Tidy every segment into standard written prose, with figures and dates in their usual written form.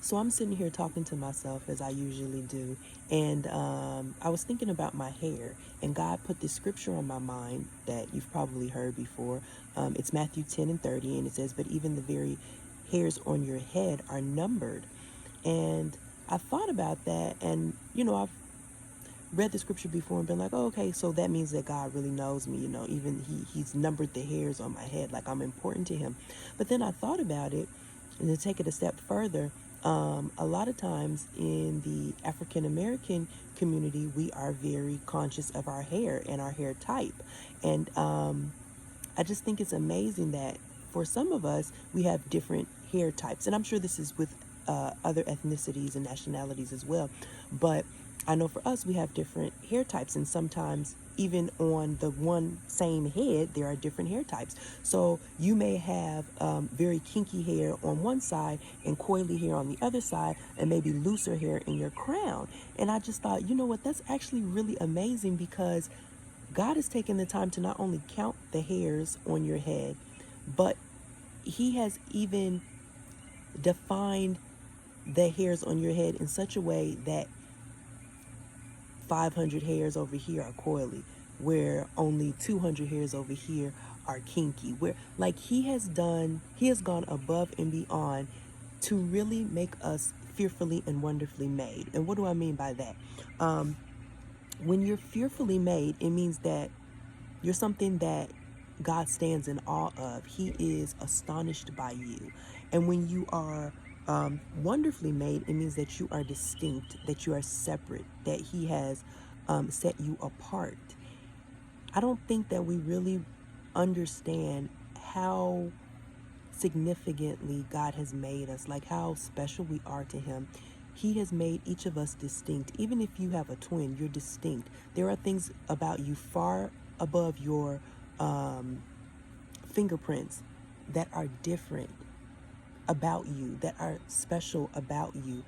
So I'm sitting here talking to myself as I usually do, and I was thinking about my hair, and God put this scripture on my mind that you've probably heard before. It's Matthew 10:30, and it says, "But even the very hairs on your head are numbered." And I thought about that, and I've read the scripture before and been like, oh, okay, so that means that God really knows me, even he's numbered the hairs on my head, like I'm important to him. But then I thought about it, and to take it a step further, a lot of times in the African American community, we are very conscious of our hair and our hair type. And I just think it's amazing that for some of us, we have different hair types. And I'm sure this is with other ethnicities and nationalities as well. But I know for us, we have different hair types. And sometimes, even on the one same head, there are different hair types. So you may have very kinky hair on one side and coily hair on the other side, and maybe looser hair in your crown. And I just thought, you know what, that's actually really amazing, because God has taken the time to not only count the hairs on your head, but he has even defined the hairs on your head in such a way that 500 hairs over here are coily, where only 200 hairs over here are kinky. Where, like, he has gone above and beyond to really make us fearfully and wonderfully made. And what do I mean by that? When you're fearfully made, it means that you're something that God stands in awe of. He is astonished by you. And when you are wonderfully made, it means that you are distinct, that you are separate, that he has set you apart. I don't think that we really understand how significantly God has made us, like how special we are to him. He has made each of us distinct. Even if you have a twin, you're distinct. There are things about you far above your fingerprints that are different about you, that are special about you.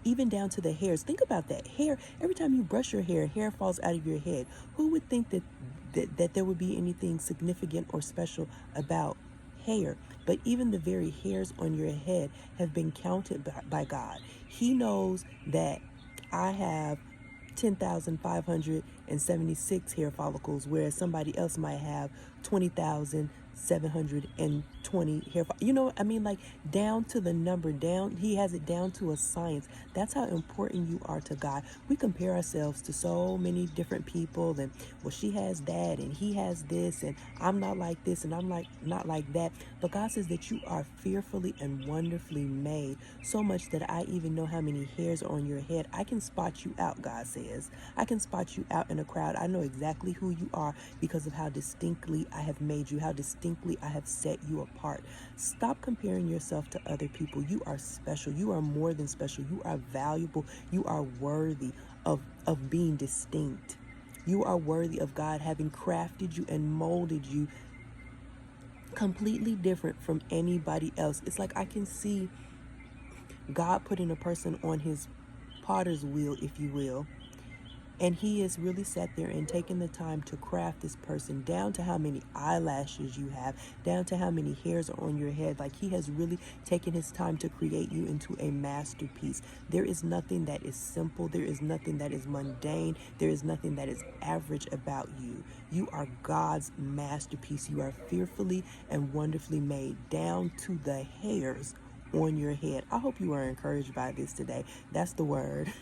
Even down to the hairs. Think about that hair. Every time you brush your hair falls out of your head. Who would think that there would be anything significant or special about hair? But even the very hairs on your head have been counted by God. He knows that I have 10,576 hair follicles, whereas somebody else might have 20,720 hair. You know what I mean? Like, down to the number, down. He has it down to a science. That's how important you are to God. We compare ourselves to so many different people, and well, she has that, and he has this, and I'm not like this, and I'm like not like that. But God says that you are fearfully and wonderfully made, so much that I even know how many hairs are on your head. I can spot you out, God says. I can spot you out in a crowd. I know exactly who you are because of how distinctly I have made you, how distinctly I have set you apart. Stop comparing yourself to other people. You are special. You are more than special. You are valuable. You are worthy of being distinct. You are worthy of God having crafted you and molded you completely different from anybody else. It's like I can see God putting a person on his potter's wheel, if you will, and he has really sat there and taken the time to craft this person down to how many eyelashes you have, down to how many hairs are on your head. Like, he has really taken his time to create you into a masterpiece. There is nothing that is simple. There is nothing that is mundane. There is nothing that is average about you. You are God's masterpiece. You are fearfully and wonderfully made, down to the hairs on your head. I hope you are encouraged by this today. That's the word.